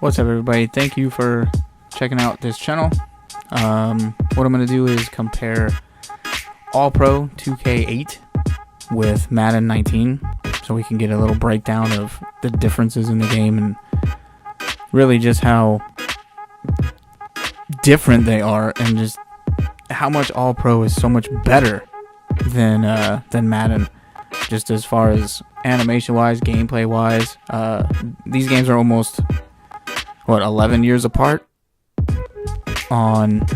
What's up, everybody? Thank you for checking out this channel. What I'm going to do is compare All-Pro 2K8 with Madden 19 so we can get a little breakdown of the differences in the game and really just how different they are and just how much All-Pro is so much better than Madden, just as far as animation-wise, gameplay-wise. These games are almost 11 years apart on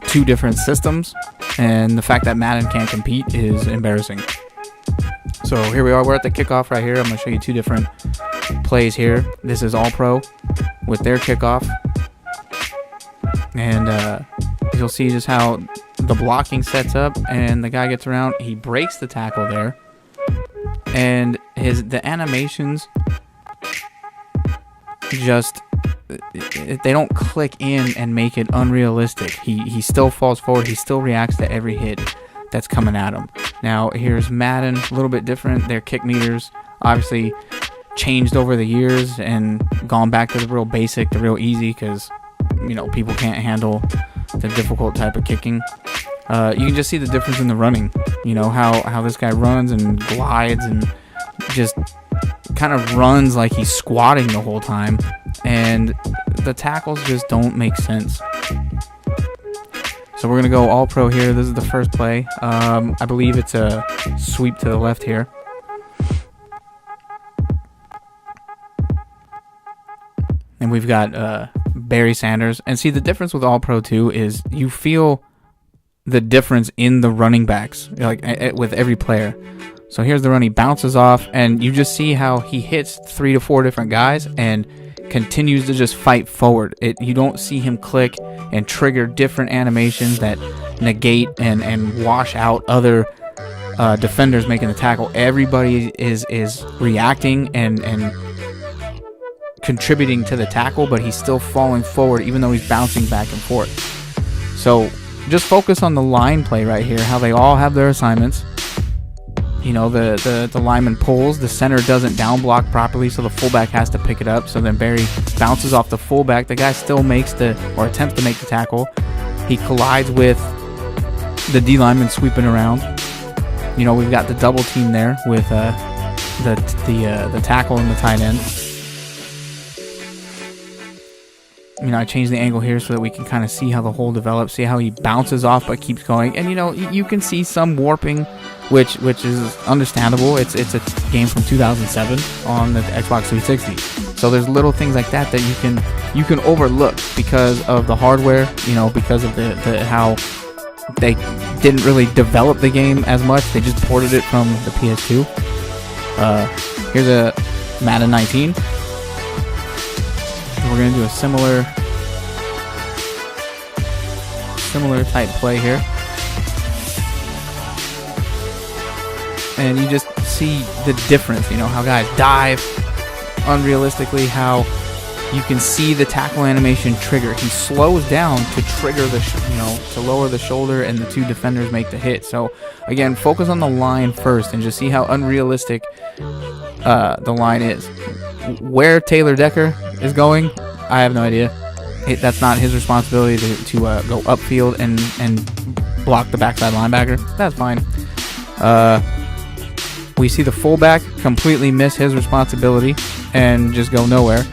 two different systems, and the fact that Madden can't compete is embarrassing. So here we are, we're at the kickoff right here. I'm going to show you two different plays here. This is All-Pro with their kickoff, and you'll see just how the blocking sets up and the guy gets around, he breaks the tackle there, and the animations just, they don't click in and make it unrealistic. He still falls forward, he still reacts to every hit that's coming at him. Now here's Madden, a little bit different. Their kick meters obviously changed over the years and gone back to the real basic, the real easy, because people can't handle the difficult type of kicking. You can just see the difference in the running. How this guy runs and glides and just kind of runs like he's squatting the whole time, and the tackles just don't make sense. So we're gonna go All-Pro here. This is the first play. I believe it's a sweep to the left here. And we've got Barry Sanders. And see, the difference with All-Pro 2 is you feel the difference in the running backs, like with every player. So here's the run, he bounces off, and you just see how he hits 3 to 4 different guys and continues to just fight forward. You don't see him click and trigger different animations that negate and wash out other defenders making the tackle. Everybody is reacting and contributing to the tackle, but he's still falling forward even though he's bouncing back and forth. So just focus on the line play right here, how they all have their assignments. The lineman pulls, the center doesn't down block properly, so the fullback has to pick it up. So then Barry bounces off the fullback. The guy still makes attempts to make the tackle. He collides with the D lineman sweeping around. We've got the double team there with the tackle and the tight end. I changed the angle here so that we can kind of see how the hole develops, see how he bounces off but keeps going. And you can see some warping, which is understandable. It's a game from 2007 on the Xbox 360. So there's little things like that you can overlook because of the hardware, because of the how they didn't really develop the game as much. They just ported it from the PS2. Here's a Madden 19. We're going to do a similar type play here. And you just see the difference, how guys dive unrealistically, how you can see the tackle animation trigger. He slows down to trigger to lower the shoulder, and the two defenders make the hit. So again, focus on the line first and just see how unrealistic the line is. Where Taylor Decker is going, I have no idea. That's not his responsibility to go upfield and block the backside linebacker. That's fine. We see the fullback completely miss his responsibility and just go nowhere.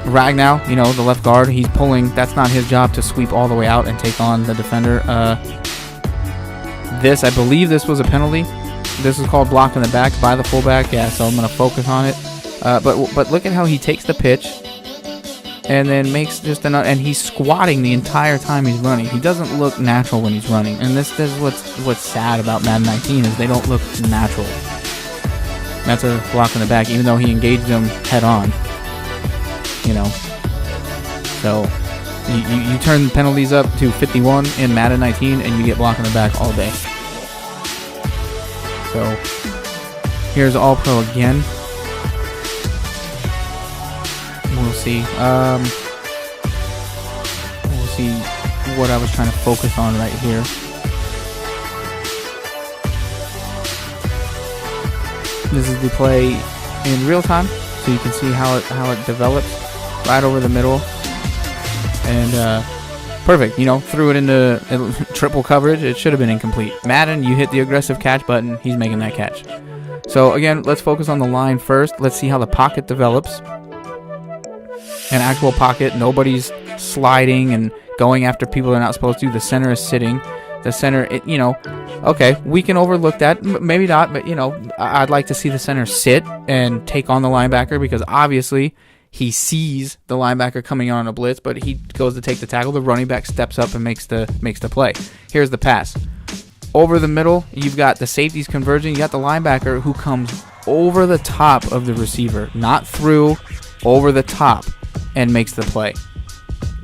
Ragnow, the left guard, he's pulling. That's not his job to sweep all the way out and take on the defender. I believe this was a penalty. This is called blocking the back by the fullback. Yeah, so I'm going to focus on it. But look at how he takes the pitch and then makes and he's squatting the entire time he's running. He doesn't look natural when he's running. And this is what's sad about Madden 19 is they don't look natural. That's a block in the back, even though he engaged him head on. So you turn penalties up to 51 in Madden 19 and you get block in the back all day. So here's All-Pro again. We'll see. We'll see what I was trying to focus on right here. This is the play in real time. so you can see how it develops right over the middle. And perfect, threw it into triple coverage. It should have been incomplete. Madden, you hit the aggressive catch button, he's making that catch. So again, let's focus on the line first. Let's see how the pocket develops. An actual pocket, nobody's sliding and going after people they're not supposed to. The center is sitting. The center, okay, we can overlook that. Maybe not, but, I'd like to see the center sit and take on the linebacker, because obviously he sees the linebacker coming on a blitz, but he goes to take the tackle. The running back steps up and makes the play. Here's the pass. Over the middle, you've got the safeties converging. You got the linebacker who comes over the top of the receiver, not through, over the top, and makes the play.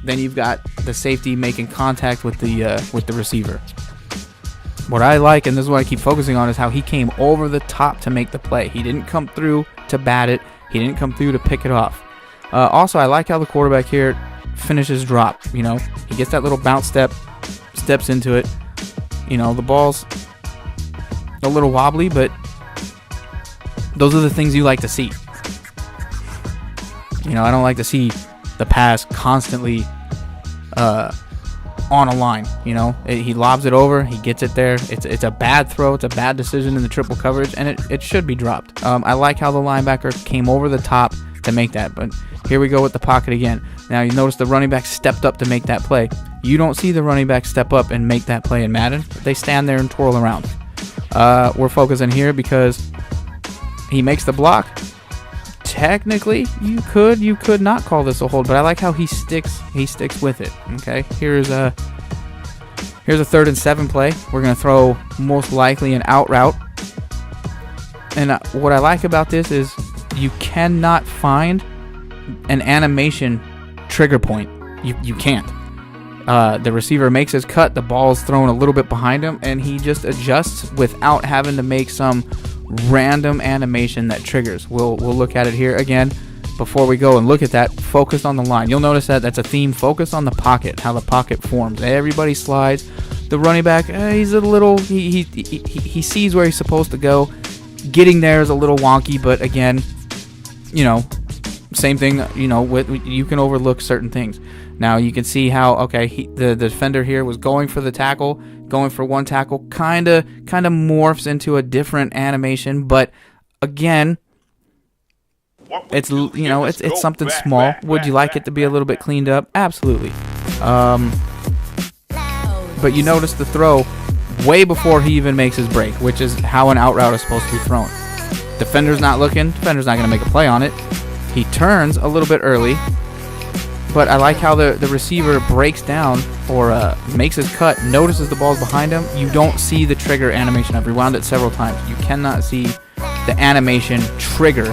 Then you've got the safety making contact with the receiver. What I like, and this is what I keep focusing on, is how he came over the top to make the play. He didn't come through to bat it. He didn't come through to pick it off. Also, I like how the quarterback here finishes drop. He gets that little bounce step, steps into it. The ball's a little wobbly, but those are the things you like to see. I don't like to see the pass constantly on a line. He lobs it over, he gets it there. It's a bad throw, it's a bad decision in the triple coverage, and it should be dropped. I like how the linebacker came over the top to make that, but here we go with the pocket again. Now you notice the running back stepped up to make that play. You don't see the running back step up and make that play in Madden. They stand there and twirl around. We're focusing here because he makes the block. Technically, you could not call this a hold, but I like how he sticks with it. Okay, here's a 3rd and 7 play. We're gonna throw most likely an out route, and what I like about this is you cannot find an animation trigger point. You can't. The receiver makes his cut, the ball's thrown a little bit behind him, and he just adjusts without having to make some random animation that triggers. We'll look at it here again. Before we go and look at that, focus on the line. You'll notice that that's a theme. Focus on the pocket, how the pocket forms. Everybody slides. The running back, he's a little, he sees where he's supposed to go. Getting there is a little wonky, but again, same thing, you can overlook certain things. Now you can see how, okay, the defender here was going for the tackle, going for one tackle, kind of morphs into a different animation, but again, it's it's something small. Would you like it to be a little bit cleaned up? Absolutely. But you notice the throw way before he even makes his break, which is how an out route is supposed to be thrown. Defender's not looking. Defender's not going to make a play on it. He turns a little bit early, but I like how the receiver breaks down or makes his cut, notices the ball's behind him. You don't see the trigger animation. I've rewound it several times. You cannot see the animation trigger.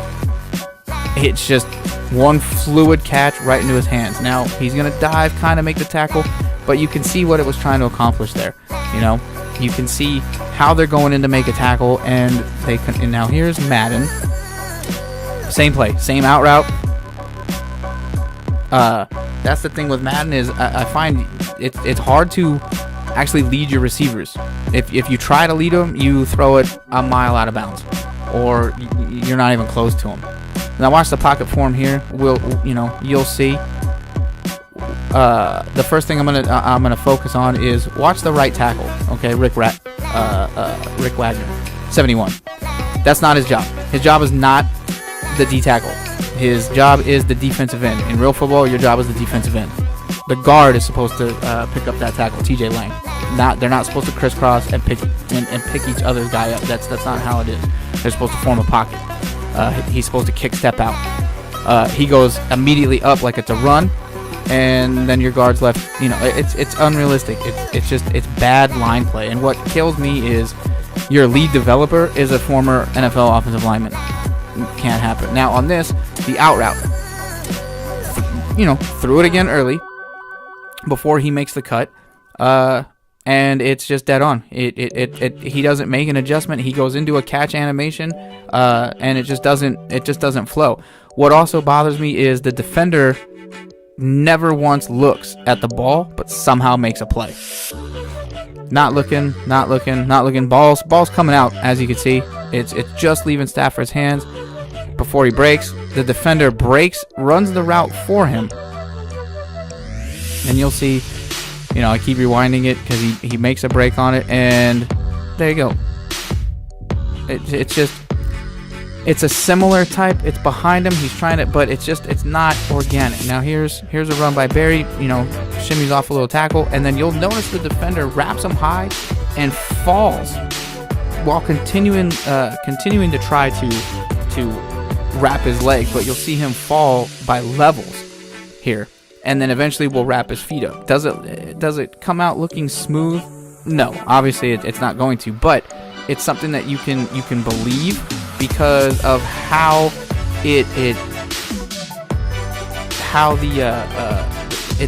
It's just one fluid catch right into his hands. Now, he's going to dive, kind of make the tackle, but you can see what it was trying to accomplish there. You can see how they're going in to make a tackle, and they can. And now here's Madden. Same play, same out route. That's the thing with Madden is I find it's hard to actually lead your receivers. If you try to lead them, you throw it a mile out of bounds, or you're not even close to them. Now watch the pocket form here. You'll see. The first thing I'm gonna focus on is watch the right tackle. Okay, Rick Wagner, 71. That's not his job. His job is not the D tackle. His job is the defensive end. In real football, your job is the defensive end. The guard is supposed to pick up that tackle. TJ Lang. They're not supposed to crisscross and pick each other's guy up. That's not how it is. They're supposed to form a pocket. He's supposed to kick step out. He goes immediately up like it's a run, and then your guard's left. It's unrealistic. It's bad line play. And what kills me is your lead developer is a former NFL offensive lineman. Can't happen. Now on this, the out route, threw it again early before he makes the cut, and it's just dead on. He doesn't make an adjustment. He goes into a catch animation, and it just doesn't flow. What also bothers me is the defender never once looks at the ball, but somehow makes a play. Not looking. Ball's coming out, as you can see. It's just leaving Stafford's hands. before he breaks. The defender breaks, runs the route for him. And you'll see, you know, I keep rewinding it because he makes a break on it, and there you go. It's a similar type. It's behind him. He's trying to, but it's not organic. Now here's a run by Barry. You know, shimmies off a little tackle, and then you'll notice the defender wraps him high and falls while continuing to try to wrap his leg. But you'll see him fall by levels here, and then eventually will wrap his feet up. Does it come out looking smooth? No, obviously it's not going to, but it's something that you can believe because of how it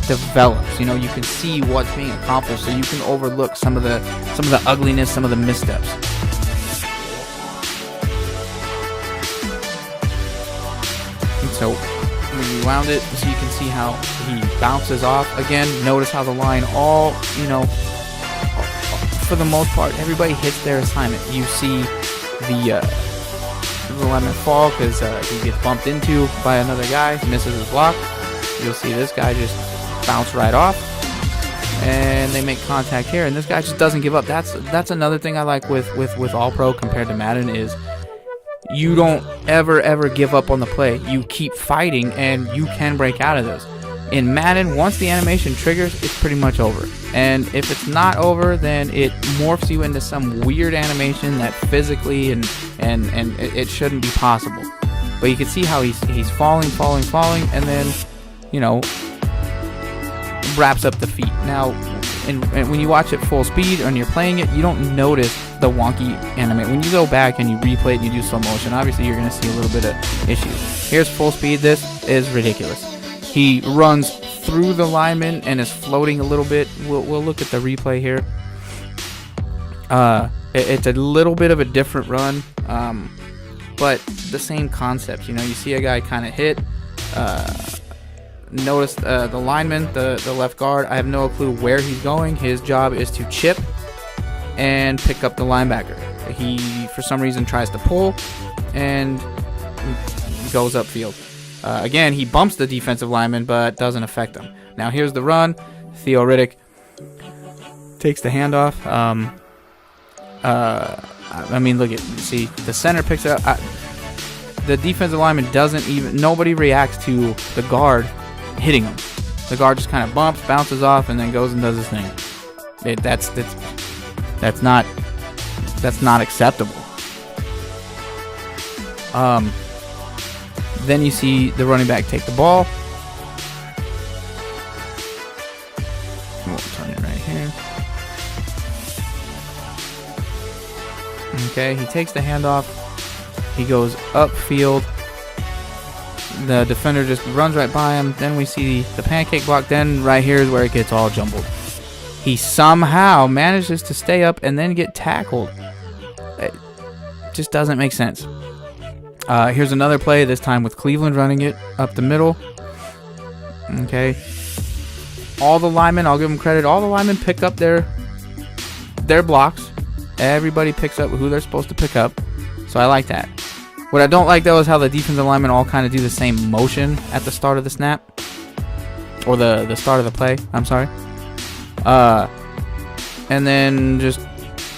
develops. You know, you can see what's being accomplished, so you can overlook some of the ugliness, some of the missteps. And so we rewound it so you can see how he bounces off again. Notice how the line all, you know, for the most part, everybody hits their assignment. You see the lineman fall because he gets bumped into by another guy, misses his block. You'll see this guy just bounce right off, and they make contact here, and this guy just doesn't give up. That's another thing I like with All Pro compared to Madden is you don't ever give up on the play. You keep fighting, and you can break out of those. In Madden, once the animation triggers, it's pretty much over. And if it's not over, then it morphs you into some weird animation that physically and it shouldn't be possible. But you can see how he's falling, and then, you know, wraps up the feet. Now, and when you watch it full speed and you're playing it, you don't notice the wonky animation. When you go back and you replay it and you do slow motion, obviously you're going to see a little bit of issues. Here's full speed. This is ridiculous. He runs through the lineman and is floating a little bit. We'll look at the replay here. It's a little bit of a different run, but the same concept. You know, you see a guy kind of hit. Notice the lineman, the left guard. I have no clue where he's going. His job is to chip and pick up the linebacker. He, for some reason, tries to pull and goes upfield. Again, he bumps the defensive lineman, but doesn't affect him. Now, here's the run. Theo Riddick takes the handoff. I mean, look at, see, the center picks it up. The defensive lineman doesn't even, nobody reacts to the guard hitting him. The guard just kind of bumps, bounces off, and then goes and does his thing. That's not acceptable. Then you see the running back take the ball. We'll turn it right here. Okay, he takes the handoff. He goes upfield. The defender just runs right by him. Then we see the pancake block. Then right here is where it gets all jumbled. He somehow manages to stay up and then get tackled. It just doesn't make sense. Here's another play, this time with Cleveland running it up the middle. Okay. All the linemen, I'll give them credit, all the linemen pick up their blocks. Everybody picks up who they're supposed to pick up. So I like that. What I don't like, though, is how the defensive linemen all kind of do the same motion at the start of the snap. Or the start of the play, I'm sorry. And then just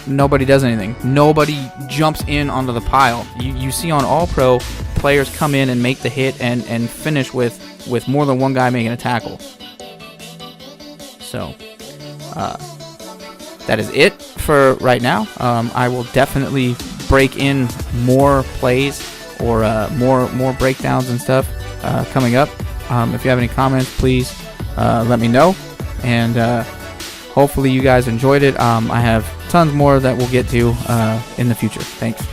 nobody does anything. Nobody jumps in onto the pile. You see on All Pro, players come in and make the hit and finish with more than one guy making a tackle. So, that is it for right now. I will definitely break in more plays or more breakdowns and stuff coming up. If you have any comments, please let me know. And hopefully you guys enjoyed it. I have tons more that we'll get to in the future. Thanks.